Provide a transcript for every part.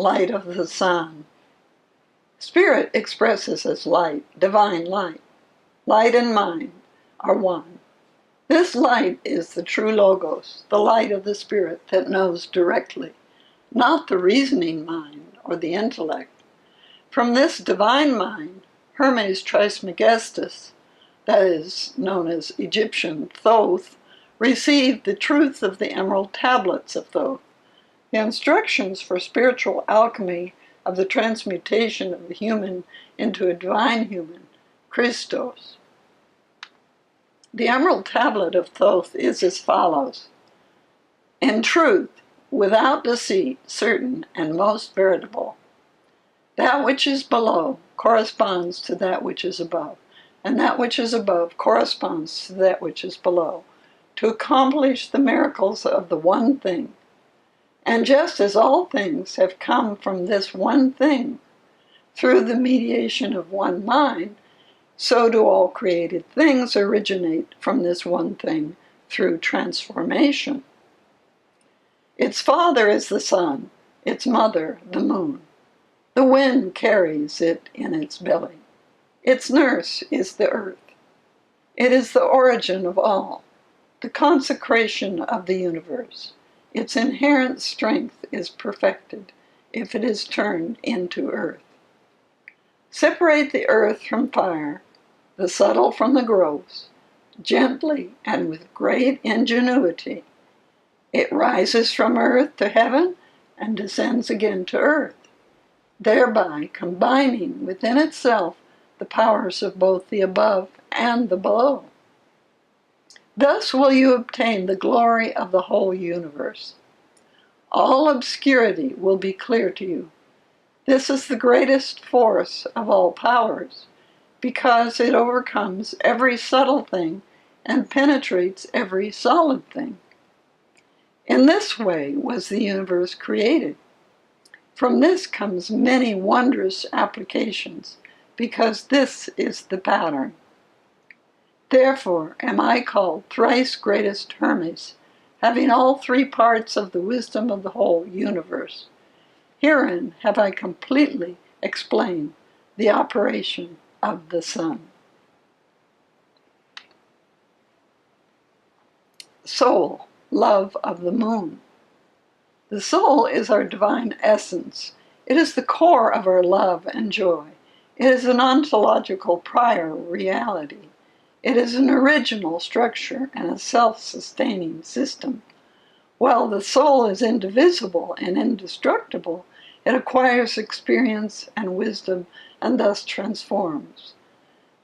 light of the sun. Spirit expresses as light, divine light. Light and mind are one. This light is the true logos, the light of the spirit that knows directly, not the reasoning mind or the intellect. From this divine mind, Hermes Trismegistus, that is known as Egyptian Thoth, received the truth of the emerald tablets of Thoth, the instructions for spiritual alchemy of the transmutation of the human into a divine human, Christos. The emerald tablet of Thoth is as follows: in truth, without deceit, certain and most veritable. That which is below corresponds to that which is above, and that which is above corresponds to that which is below, to accomplish the miracles of the one thing. And just as all things have come from this one thing, through the mediation of one mind, so do all created things originate from this one thing through transformation. Its father is the sun, its mother the moon. The wind carries it in its belly. Its nurse is the earth. It is the origin of all, the consecration of the universe. Its inherent strength is perfected if it is turned into earth. Separate the earth from fire, the subtle from the gross, gently and with great ingenuity. It rises from earth to heaven and descends again to earth, thereby combining within itself the powers of both the above and the below. Thus will you obtain the glory of the whole universe. All obscurity will be clear to you. This is the greatest force of all powers, because it overcomes every subtle thing and penetrates every solid thing. In this way was the universe created. From this comes many wondrous applications, because this is the pattern. Therefore am I called thrice greatest Hermes, having all three parts of the wisdom of the whole universe. Herein have I completely explained the operation of the sun. Soul, love of the moon. The soul is our divine essence. It is the core of our love and joy. It is an ontological prior reality. It is an original structure and a self-sustaining system. While the soul is indivisible and indestructible, it acquires experience and wisdom and thus transforms.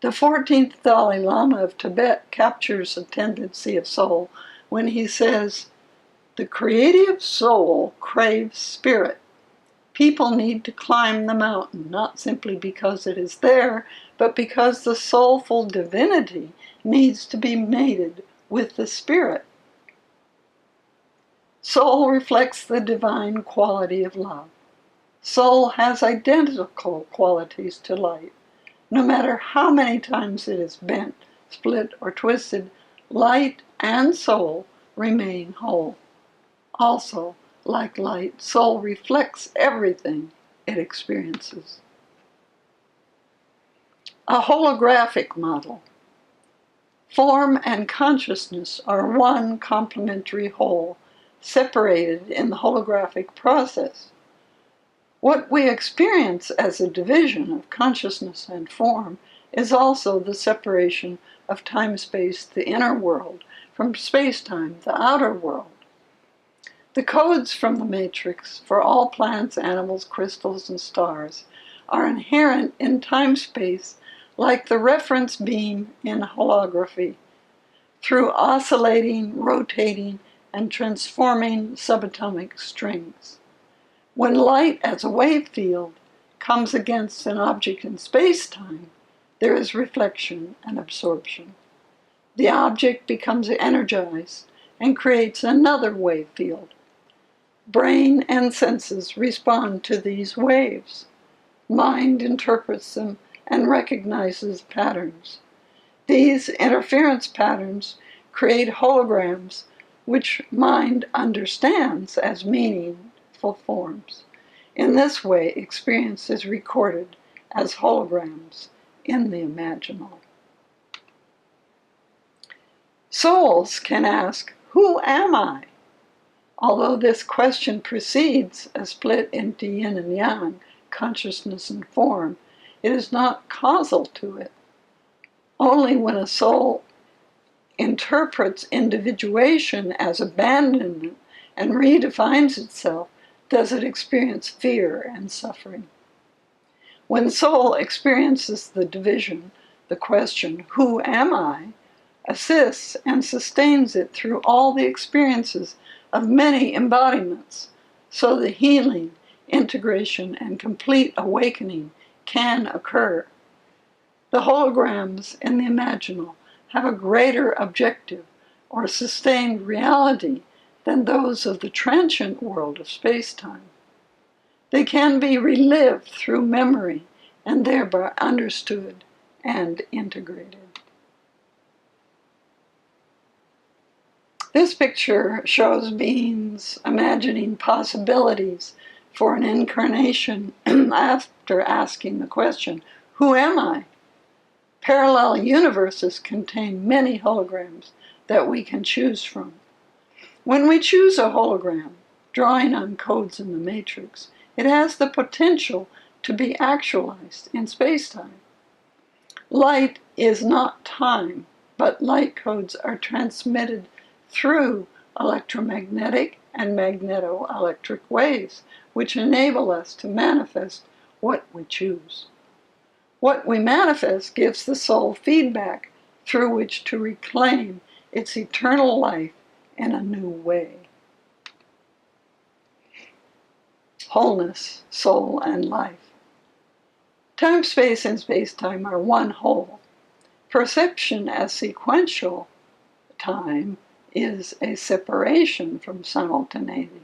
The 14th Dalai Lama of Tibet captures a tendency of soul when he says, "The creative soul craves spirit. People need to climb the mountain, not simply because it is there, but because the soulful divinity needs to be mated with the spirit." Soul reflects the divine quality of love. Soul has identical qualities to light. No matter how many times it is bent, split, or twisted, light and soul remain whole. Also, like light, soul reflects everything it experiences. A holographic model. Form and consciousness are one complementary whole, separated in the holographic process. What we experience as a division of consciousness and form is also the separation of time-space, the inner world, from space-time, the outer world. The codes from the matrix for all plants, animals, crystals, and stars are inherent in time-space, like the reference beam in holography, through oscillating, rotating, and transforming subatomic strings. When light as a wave field comes against an object in space-time, there is reflection and absorption. The object becomes energized and creates another wave field. Brain and senses respond to these waves. Mind interprets them and recognizes patterns. These interference patterns create holograms which mind understands as meaningful forms. In this way, experience is recorded as holograms in the imaginal. Souls can ask, "Who am I?" Although this question precedes a split into yin and yang, consciousness and form, it is not causal to it. Only when a soul interprets individuation as abandonment and redefines itself does it experience fear and suffering. When soul experiences the division, the question, "Who am I?" assists and sustains it through all the experiences of many embodiments, so the healing, integration, and complete awakening can occur. The holograms in the imaginal have a greater objective or sustained reality than those of the transient world of space-time. They can be relived through memory and thereby understood and integrated. This picture shows beings imagining possibilities for an incarnation after asking the question, "Who am I?" Parallel universes contain many holograms that we can choose from. When we choose a hologram, drawing on codes in the matrix, it has the potential to be actualized in space-time. Light is not time, but light codes are transmitted through electromagnetic and magnetoelectric waves, which enable us to manifest what we choose. What we manifest gives the soul feedback through which to reclaim its eternal life in a new way. Wholeness, soul, and life. Time, space, and space-time are one whole. Perception as sequential time is a separation from simultaneity,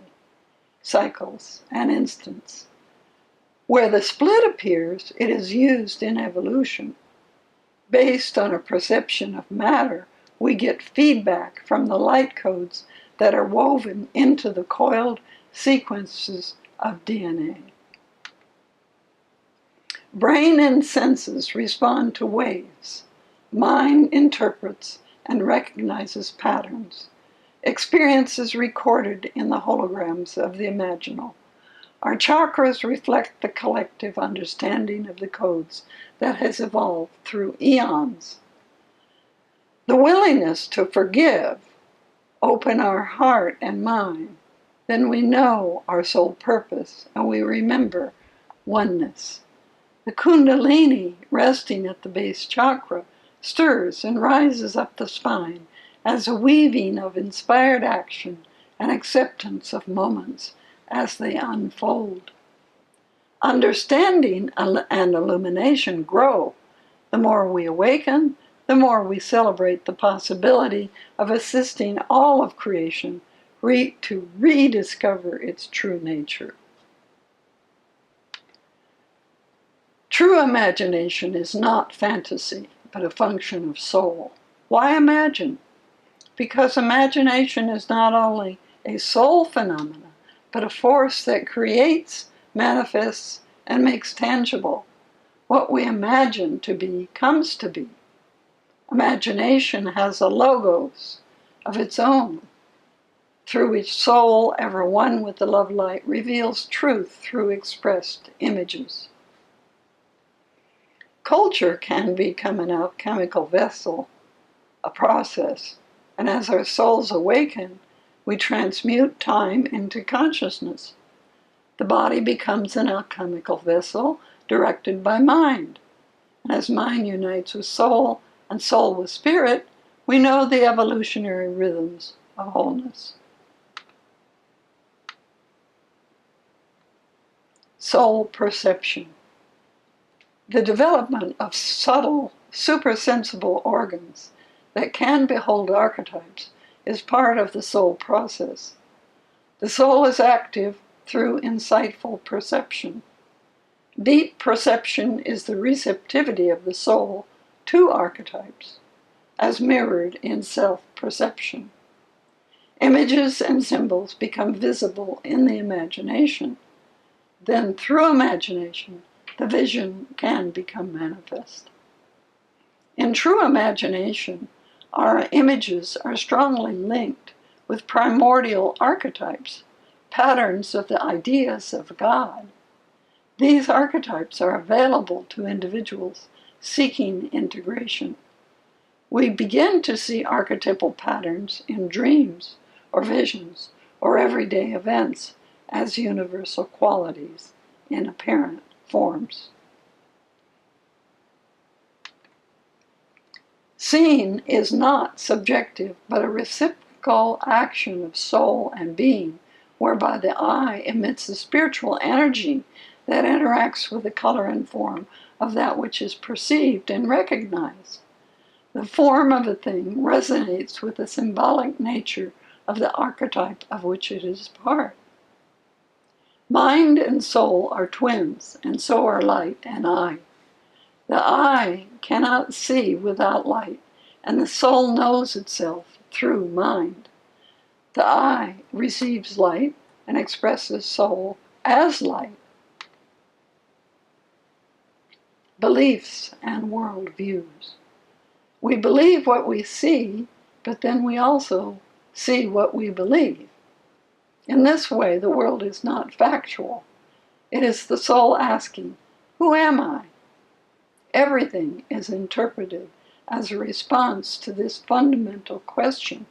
cycles, and instants. Where the split appears, it is used in evolution. Based on a perception of matter, we get feedback from the light codes that are woven into the coiled sequences of DNA. Brain and senses respond to waves. Mind interprets and recognizes patterns. Experience is recorded in the holograms of the imaginal. Our chakras reflect the collective understanding of the codes that has evolved through eons. The willingness to forgive, open our heart and mind, then we know our soul purpose and we remember oneness. The Kundalini, resting at the base chakra, stirs and rises up the spine as a weaving of inspired action and acceptance of moments as they unfold. Understanding and illumination grow. The more we awaken, the more we celebrate the possibility of assisting all of creation to rediscover its true nature. True imagination is not fantasy, but a function of soul. Why imagine? Because imagination is not only a soul phenomena, but a force that creates, manifests, and makes tangible. What we imagine to be comes to be. Imagination has a logos of its own, through which soul, ever one with the love light, reveals truth through expressed images. Culture can become an alchemical vessel, a process, and as our souls awaken, we transmute time into consciousness. The body becomes an alchemical vessel directed by mind. And as mind unites with soul and soul with spirit, we know the evolutionary rhythms of wholeness. Soul perception. The development of subtle, supersensible organs that can behold archetypes is part of the soul process. The soul is active through insightful perception. Deep perception is the receptivity of the soul to archetypes, as mirrored in self-perception. Images and symbols become visible in the imagination. Then through imagination, the vision can become manifest. In true imagination, our images are strongly linked with primordial archetypes, patterns of the ideas of God. These archetypes are available to individuals seeking integration. We begin to see archetypal patterns in dreams or visions or everyday events as universal qualities in apparent forms. Seeing is not subjective, but a reciprocal action of soul and being, whereby the eye emits a spiritual energy that interacts with the color and form of that which is perceived and recognized. The form of a thing resonates with the symbolic nature of the archetype of which it is part. Mind and soul are twins, and so are light and eye. The eye cannot see without light, and the soul knows itself through mind. The eye receives light and expresses soul as light. Beliefs and worldviews. We believe what we see, but then we also see what we believe. In this way, the world is not factual. It is the soul asking, "Who am I?" Everything is interpreted as a response to this fundamental question.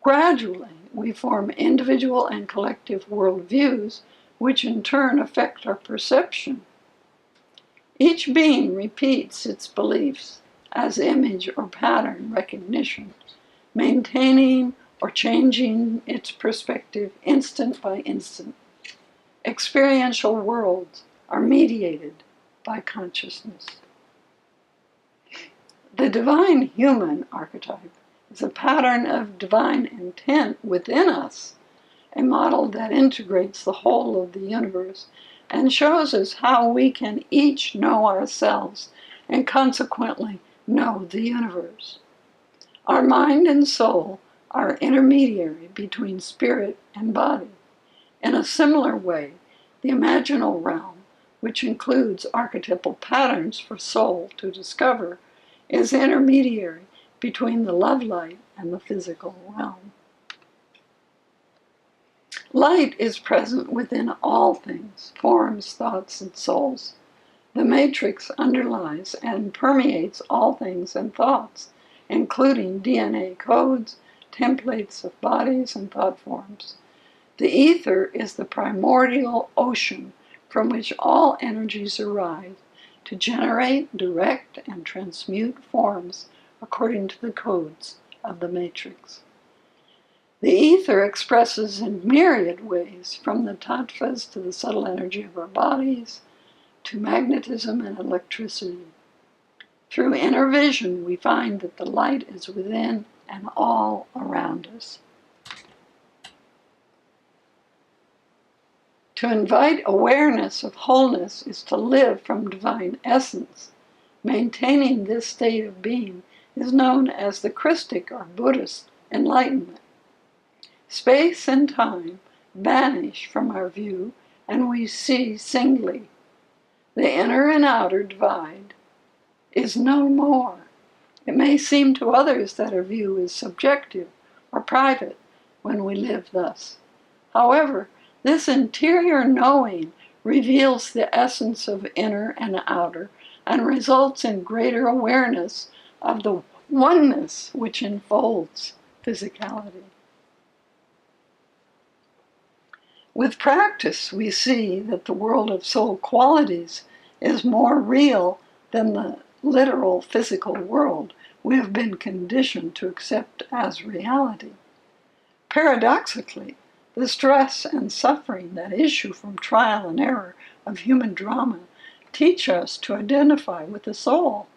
Gradually, we form individual and collective worldviews, which in turn affect our perception. Each being repeats its beliefs as image or pattern recognition, maintaining or changing its perspective instant by instant. Experiential worlds are mediated by consciousness. The divine human archetype is a pattern of divine intent within us, a model that integrates the whole of the universe and shows us how we can each know ourselves and consequently know the universe. Our mind and soul are intermediary between spirit and body. In a similar way, the imaginal realm, which includes archetypal patterns for soul to discover, is intermediary between the love light and the physical realm. Light is present within all things, forms, thoughts, and souls. The matrix underlies and permeates all things and thoughts, including DNA codes, templates of bodies and thought forms. The ether is the primordial ocean from which all energies arise to generate, direct, and transmute forms according to the codes of the matrix. The ether expresses in myriad ways, from the tattvas to the subtle energy of our bodies, to magnetism and electricity. Through inner vision, we find that the light is within and all around us. To invite awareness of wholeness is to live from divine essence. Maintaining this state of being is known as the Christic or Buddhist enlightenment. Space and time vanish from our view, and we see singly. The inner and outer divide is no more. It may seem to others that our view is subjective or private when we live thus. However, this interior knowing reveals the essence of inner and outer and results in greater awareness of the oneness which enfolds physicality. With practice, we see that the world of soul qualities is more real than the literal physical world we have been conditioned to accept as reality. Paradoxically, the stress and suffering that issue from trial and error of human drama teach us to identify with the soul.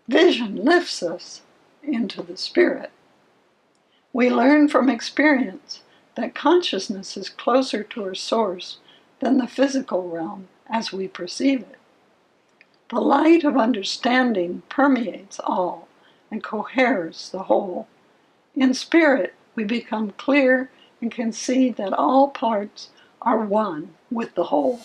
Vision lifts us into the spirit. We learn from experience that consciousness is closer to our source than the physical realm as we perceive it. The light of understanding permeates all and coheres the whole. In spirit, we become clear and can see that all parts are one with the whole.